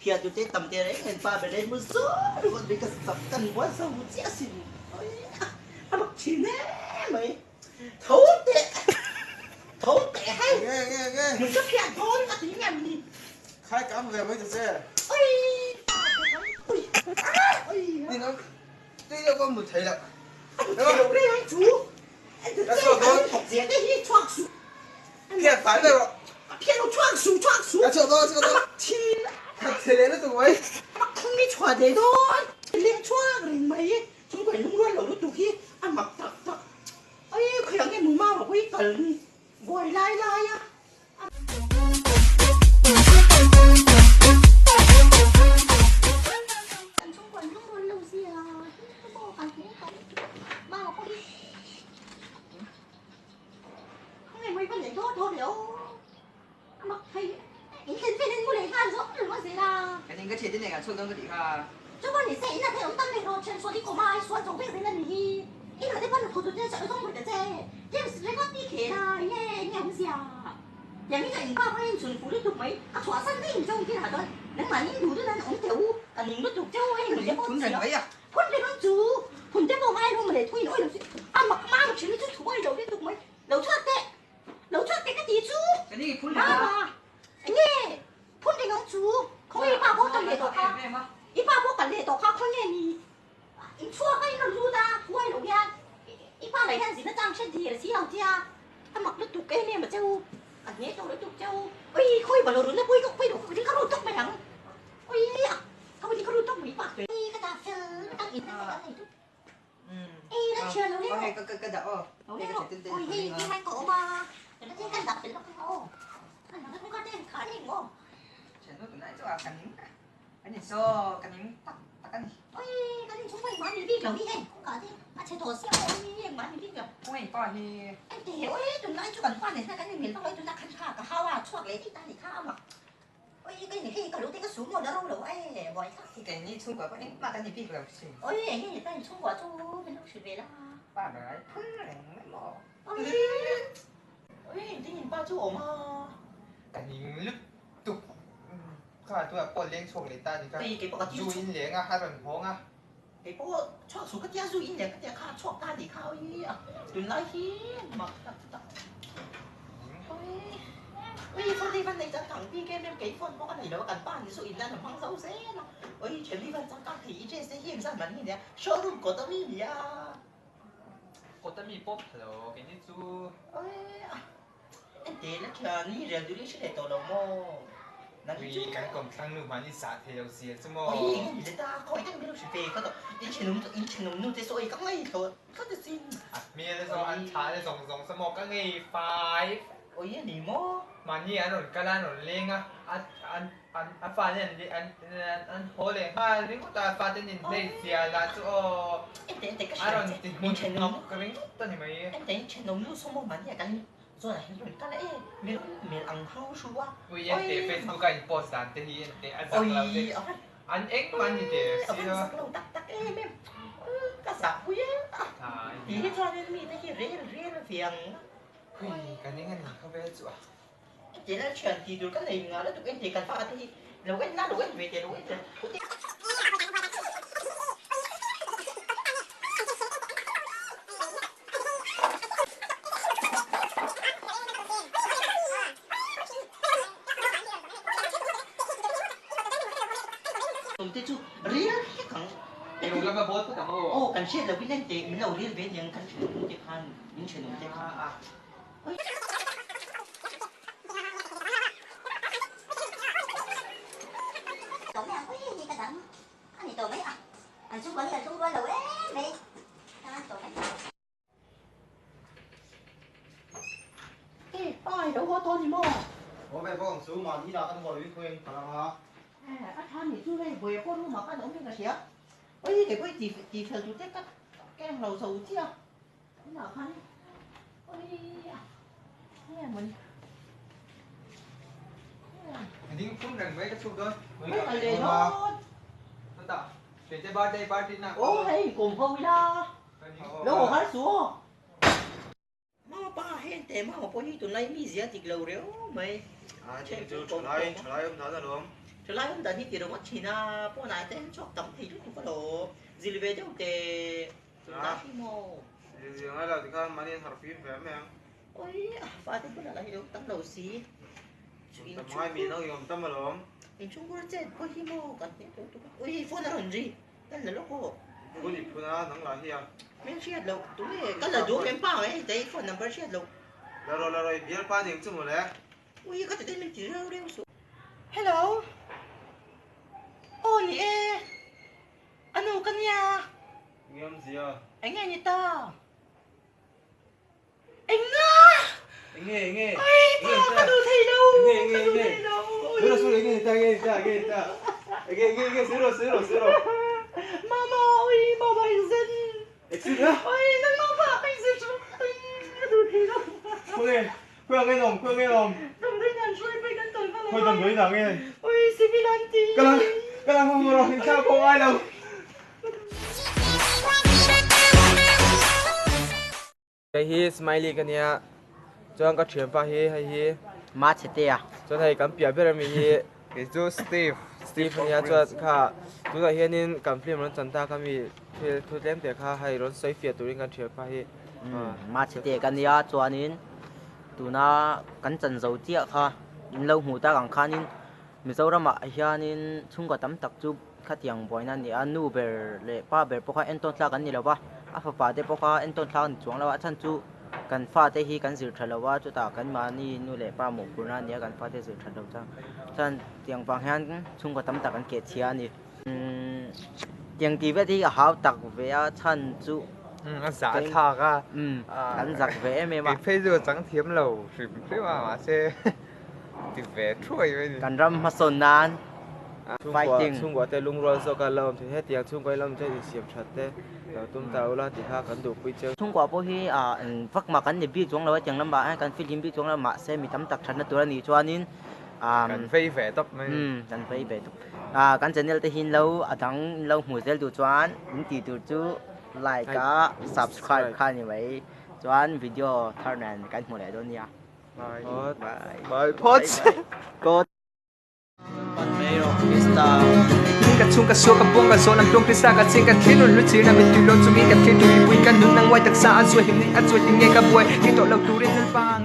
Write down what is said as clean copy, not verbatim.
phiền tụi thế tầm tiền đấy hiện ba bên đây mới số rồi còn bị cái sập cần quá sâu chết xỉn ăn mặc chín thế mày thấu tệ hay mình chấp nhận thôi ta tính nhầm đi khai cắm về với xe thì nó tí nữa con một thấy là đúng không đây anh chú anh thực tế anh học gì đấy đi choạc xuống thiệt phải rồi phiền nó choạc xuống chưa thôi chín thế đấy nó tụi mấy mặc không đi choạc thế thôi lên choạc rồi mấy chúng phải luôn luôn lúc tụi khi ăn mặc thật ơi khởi cái mùi ma mà quý cần gọi lai á cái này cái chuyện này cả xuân đông cái gì cả 这问你谁呢？他有当那个传说的国妈，说总被谁了你？你那在帮你口头在小东会的在，这是那个地铁啦，耶，你好笑。อย่างนี้ก็อีกป้าให้ส่วนผู้ที่ถูกไหมก็ถั่วสั้นที่เจ้าที่หาด้วยนั่งมานี่ดูด้วยนั่นองเต๋ออันนี้ก็ถูกเจ้าไอ้หนูจะพูด คุณthành mấy à พูดไปน้องจูผมจะบอกให้รู้มาเลยทุยน้อยดูสิอ่ะหมักมากชีวิตจะถูกไอ้เราได้ถูกไหมเราชอบเตะก็ดีจู cái này phun มาไอ้เนี่ยพูดไปน้องจูเขาไอ้ป้าพูดกันเลยต่อค่ะไอ้ป้าพูดกันเลยต่อค่ะเขาเนี่ยนี่ไอ้ชั่วก็ไอ้เรารู้นะทุยหนูเนี่ยไอ้ป้าไหนท่านสินะจ้างเช่นเดียร์สิเอาเจ้าถ้าหมักแล้วถูกไอ้เนี่ยมาเจ้าอันนี้เจ้าเลยถูกเจ้าเอ้ยคุยบ่เรารู้นะคุยก็คุยดูคุยที่เขารู้จักไหมหังเอ้ยเขาไม่ที่เขารู้จักไหมปากเลยนี่ก็จะซื้อตั้งอินตั้งอะไรทุกเอ้ยแล้วเชื่อเราเนี่ย có hay cái đỡเราเนี่ยโอ้ยที่มันโกมาแต่ไม่ใช่กันดับเป็นแล้วเขาอันนั้นก็ได้ขาเองมั้ง chuyện nó tụi nãy cho cái nín cái này so cái nín tắt cái này เอ้ยกันนี่ช่วยมันนี่พี่เราพี่เองก็ที่อาเชโตเซียวนี่มันนี่พี่แบบ không hay coi thì ไอ้เดี๋ยวเอ้ยจนไล่จุกันฟันเนี่ยถ้ากันนี่เห็นต้องไล่จนนักขันขากับข้าวอ่ะช่วงเลยที่ตาหนีข้าวอ่ะเอ้ยcái này khi cả lúc tí cái xuống một đâu đâu ấy bỏi khác thì cái này chung quả cái nín mà cái này biết là gì เอ้ยไอ้นี่ตั้งช่วงหัวจูเป็นลูกศิษย์เวลา ba đấy phun này mấy mỏ เอ้ย เฮ้ยได้ยินป้าจู่มา cái nín lúc tụcข้าตัวปวดเลี้ยงช่วงเลยตาดิครับ ตีเก็บปกติ ดูอินเลี้ยงอ่ะให้เป็นพ้องอ่ะ ไอ้พวกชอบสูก็เจ้าสู้อินเนี่ยก็จะฆ่าชอบตาดีข้าวยี่อ่ะตุนไล่ที่มาเฮ้ยคนที่วันไหนจะขังพี่แกไม่เก่งคนเพราะอะไรแล้วกันป้านี่สู้อินนั่นฟังเศร้าเสียนะเฮ้ยเฉลี่ยวันจะกักที่เจ๊เสียเฮียงสั่นมันนี่เนี่ยชอบรูปกดตะมีเนี่ย cô ta mi pop rồi cái này chú เอ้ยเดี๋ยวแล้วเชื่อนี่เรียนดูนี่ชื่อเด็กตัวเราโม่นั่น vì จู่ cái cổng sang nước mà đi xả thì đầu xìa chứ mà โอ้ยนี่เลยตาคอยตั้งไม่รู้สิเปย์ก็ต้องอินเชนุ่มนู่นจะสวยก็ไม่เถอะก็จะสิ้น มีอะไรส่งอันช้าจะส่งสมองก็ไงไฟ โอ้ยนี่โม่ mà như anh rồi cái anh rồi lên á anh pha lên anh hố lên ha nếu ta pha tên nhìn đây xìa là chỗ เอ็นแต่ก็ anh เชื่อ rồi ใจ thì มี muốn เชนุ่ม học cái miếng tên thì mày เอ็นแต่เชนุ่มนู่นสมมติมันเนี่ยกันส่วนไหนหลุดกันเลยมีอังเท้าชัว vì em để Facebook anh post anh thì em để anh โอ้ sắp ย làm đi เอาไป anh x mà anh để เอาไป xìa สักลงตักเอ้แม่ก็สักคุยทีที่ชอบเนี่ยมีแต่ที่เรียนเฟียง ui cái những anh không biết chỗ เจ้าเชิญทีดูกันเลยงานแล้วทุกเอ็นทีกันฟ้าที่เราเอ็นน่าเราเอ็นเวทีเราเอ็นผมจะจูเรียนขัง thì đúng là mà post tất cả mọi โอ้กันเชียร์เราพี่เล่นเตะมันเราเรียนเวทยังกันเชียร์นุ่มเจ็บพันยิ่งเชียร์นุ่มเจ็บพัน tổ mẹ có gì cả đắng anh này tổ mấy à anh xung quanh rồi ấy mày tổ mấy เอ้ป้ายเดี๋ยวขอโทษนี่โม่ 我被放手嘛，你那跟我一块干嘛？ อาทานนี่ช่วยเบื่อคนรู้มากันน้องเป็นกระเชียเฮ้ยเดี๋ยวไปจีเธอจุดเจ๊ก็แกงเราสูเที่ยวนี่หนาพันเฮ้ยเนี่ยมัน anh tính phun rằng mấy cái chụp thôi ไม่ไปเลยเนาะ tôi tạo để cho birthday party nào โอ้ยกลุ่มเขาไม่ได้แล้วหัวขาสัวมาป้าเห็นแต่มาพอนี่ตัวไหนมีเสียติดเราเร็วไหม 啊，这就出来，我们谈谈龙。trở lại hôm đó thì đâu mất chỉ na bố này tên chọc tấm thì lúc có đồ gì về đâu để ta khi mồ riêng là thì con mà đi học phí về mẹ ôi pha thì bữa là hiểu tấm đầu xí tầm hai mình nó dùng tâm mà lắm in chung có chết có khi mồ cần thế ôi phun là hình gì tên là lúc cô có gì phụ nó nắng lại hiền mình chia lục tụi cái là đủ em bảo ấy đấy phun number chia lục rồi biết pha những chung rồi đấy ui có thể mình chỉ rêu rêu xuống hello ôi anh đâu căn nhà nghe gì à anh nghe như ta anh nghe ơi ta đâu thấy đâu nghe sửa sửa nghe sửa mama ơi mama anh dân exit á ôi nó mama anh dân đâu thấy đâu khoe nghe nồng đồng thấy nhàn xuôi với căn tuần thôi tầm với nào nghe ôi sibilanti cái là không rồi sao không ai đâu cái hi smiley cái này cho anh có chuyện pha hi hay hi má chết tiệt cho thầy cảm bia biết là mình hi cái chú Steve này cho cả chú thầy hi nên cảm phim nó chân ta kami thuê đem để cả hay rồi xoay phiệt tụi anh chuyện pha hi má chết tiệt cái này cho nên tụi nó cắn chân dầu tiệt ha lâu hủ ta càng khá nên mình dâu ra mà hiện nên chung có tấm tắc chú khát tiếng bồi nên anh nu bể lệ pa bể bốc anh tôn la cái này là ba apa để bốc anh tôn la anh chuang là chân chúกันฟ้าเตฮีกันสื่อทะเลว่าจุดตากันมานี่นู่นแหละป้าหมูกุน่าเนี่ยกันฟ้าเตสื่อทะเลจังฉันเตียงบางแห่งชุ่มกับตำตักกันเกตเชียนี่เตียงกี่เวทีก็หาวตักเวียฉันจุ giả thạc à กันจักเวะไม่ว่า cái phê rồi trắng thiếm lầu thì phê mà xe thì vé trôi vậy กันรำมาสนนาน chung qua tay lung rồi sau cả lâu thì hết tiếng chung quay lâm chơi thì xiêm chặt đấy tụm tàu là thì ha cần đủ quy chơi ชุ่มกว่าพวกที่ฟักมากันในบิ๊กจงแล้วจังลำบากกันฟิลิปบิ๊กจงแล้วมาเซมีตำตักฉันตัวนี้ชวนนี้ cần phê vé tóc này กันไปไปตุกันจะเนี่ยแต่หินเราทั้งเราหัวเซลดูชวนนี่ตีดูจูไลค์ก็ subscribe ข้านี่ไว้ชวนวิดีโอท่านั้นกันหัวไหนตัวเนี้ย bye postกดมันไม่หรอกพิสตา Ka chung ka so ka bong ka so nam tong krista ka ching ka thin lu chi na mi tu lo chu mi ka thin tu wi ka nun nang wai tak sa a zui him ni a zui ting nge ka boy ki to lo tu rin nan pang